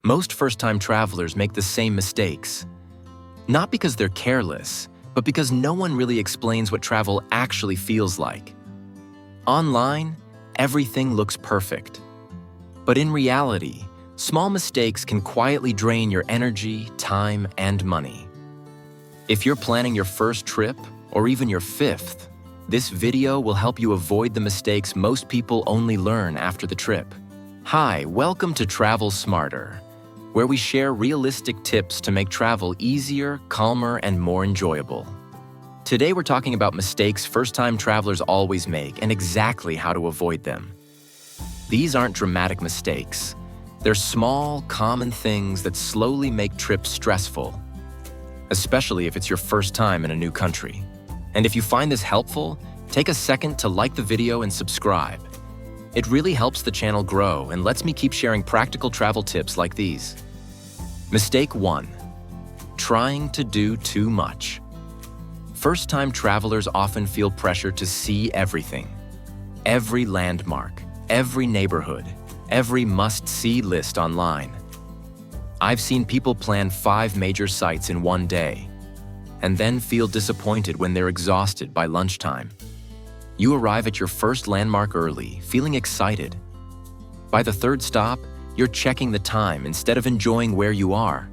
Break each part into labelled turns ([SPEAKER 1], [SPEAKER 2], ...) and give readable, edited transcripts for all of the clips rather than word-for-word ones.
[SPEAKER 1] Most first-time travelers make the same mistakes. Not because they're careless, but because no one really explains what travel actually feels like. Online, everything looks perfect. But in reality, small mistakes can quietly drain your energy, time, and money. If you're planning your first trip, or even your fifth, this video will help you avoid the mistakes most people only learn after the trip. Hi, welcome to Travel Smarter, where we share realistic tips to make travel easier, calmer, and more enjoyable. Today we're talking about mistakes first-time travelers always make and exactly how to avoid them. These aren't dramatic mistakes. They're small, common things that slowly make trips stressful, especially if it's your first time in a new country. And if you find this helpful, take a second to like the video and subscribe. It really helps the channel grow and lets me keep sharing practical travel tips like these. Mistake 1. Trying to do too much. First-time travelers often feel pressure to see everything. Every landmark, every neighborhood, every must-see list online. I've seen people plan 5 major sites in one day, and then feel disappointed when they're exhausted by lunchtime. You arrive at your first landmark early, feeling excited. By the third stop, you're checking the time instead of enjoying where you are.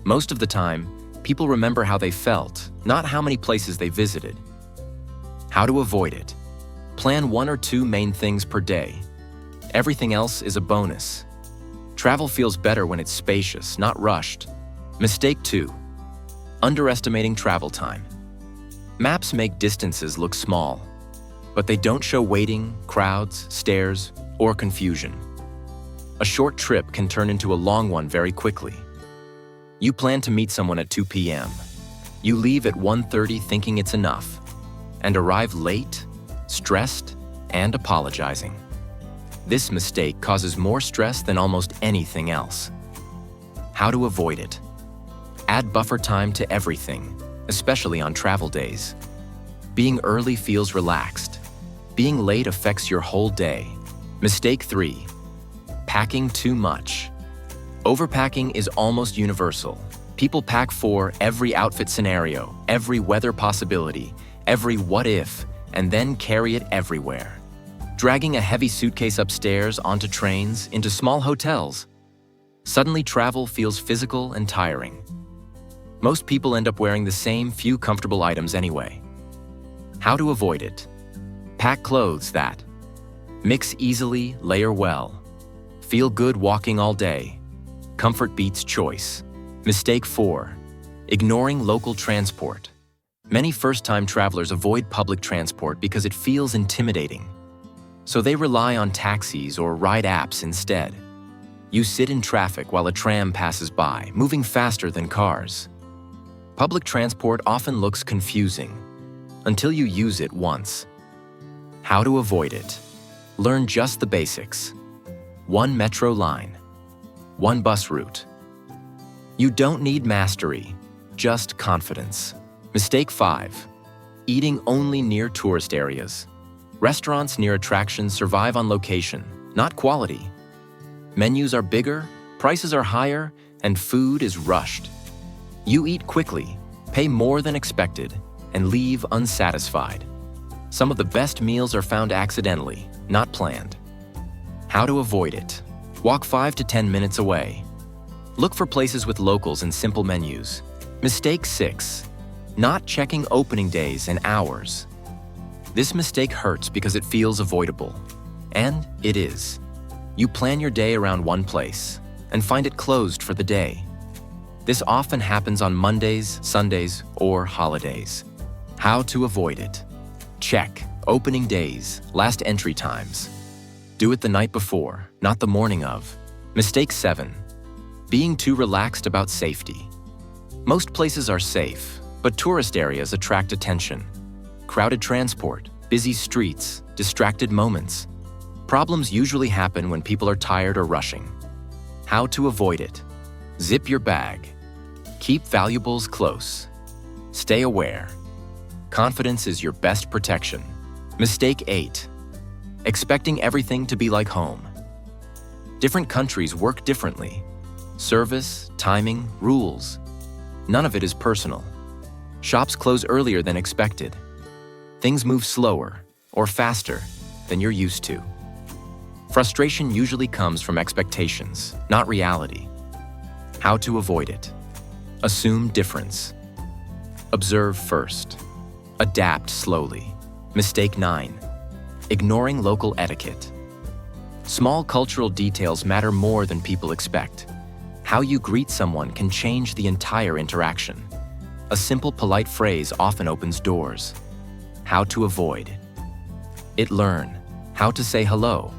[SPEAKER 1] Most of the time, people remember how they felt, not how many places they visited. How to avoid it? Plan 1 or 2 main things per day. Everything else is a bonus. Travel feels better when it's spacious, not rushed. Mistake 2. Underestimating travel time. Maps make distances look small, but they don't show waiting, crowds, stairs, or confusion. A short trip can turn into a long one very quickly. You plan to meet someone at 2 p.m. You leave at 1:30 thinking it's enough, and arrive late, stressed, and apologizing. This mistake causes more stress than almost anything else. How to avoid it? Add buffer time to everything, especially on travel days. Being early feels relaxed. Being late affects your whole day. Mistake 3. Packing too much. Overpacking is almost universal. People pack for every outfit scenario, every weather possibility, every what if, and then carry it everywhere. Dragging a heavy suitcase upstairs, onto trains, into small hotels. Suddenly travel feels physical and tiring. Most people end up wearing the same few comfortable items anyway. How to avoid it? Pack clothes that mix easily, layer well. Feel good walking all day. Comfort beats choice. Mistake 4. Ignoring local transport. Many first-time travelers avoid public transport because it feels intimidating. So they rely on taxis or ride apps instead. You sit in traffic while a tram passes by, moving faster than cars. Public transport often looks confusing until you use it once. How to avoid it? Learn just the basics. 1 metro line. 1 bus route. You don't need mastery, just confidence. Mistake 5. Eating only near tourist areas. Restaurants near attractions survive on location, not quality. Menus are bigger, prices are higher, and food is rushed. You eat quickly, pay more than expected, and leave unsatisfied. Some of the best meals are found accidentally, not planned. How to avoid it? Walk 5 to 10 minutes away. Look for places with locals and simple menus. Mistake 6. Not checking opening days and hours. This mistake hurts because it feels avoidable. And it is. You plan your day around one place and find it closed for the day. This often happens on Mondays, Sundays, or holidays. How to avoid it? Check opening days, last entry times. Do it the night before, not the morning of. Mistake 7. Being too relaxed about safety. Most places are safe, but tourist areas attract attention. Crowded transport, busy streets, distracted moments. Problems usually happen when people are tired or rushing. How to avoid it? Zip your bag. Keep valuables close. Stay aware. Confidence is your best protection. Mistake 8. Expecting everything to be like home. Different countries work differently. Service, timing, rules. None of it is personal. Shops close earlier than expected. Things move slower or faster than you're used to. Frustration usually comes from expectations, not reality. How to avoid it? Assume difference. Observe first. Adapt slowly. Mistake 9. Ignoring local etiquette. Small cultural details matter more than people expect. How you greet someone can change the entire interaction. A simple, polite phrase often opens doors. How to avoid it? Learn how to say hello,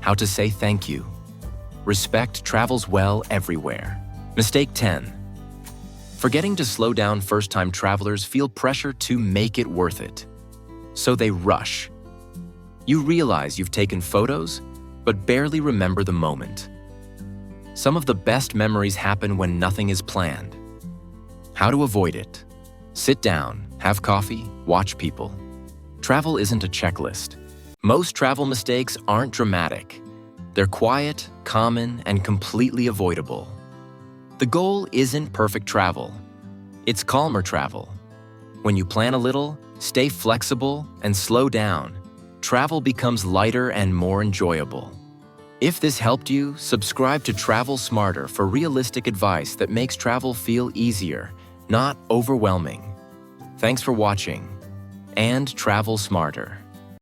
[SPEAKER 1] how to say thank you. Respect travels well everywhere. Mistake 10. Forgetting to slow down first-time travelers feel pressure to make it worth it. So they rush. You realize you've taken photos, but barely remember the moment. Some of the best memories happen when nothing is planned. How to avoid it? Sit down, have coffee, watch people. Travel isn't a checklist. Most travel mistakes aren't dramatic. They're quiet, common, and completely avoidable. The goal isn't perfect travel. It's calmer travel. When you plan a little, stay flexible, and slow down, travel becomes lighter and more enjoyable. If this helped you, subscribe to Travel Smarter for realistic advice that makes travel feel easier, not overwhelming. Thanks for watching, and travel smarter.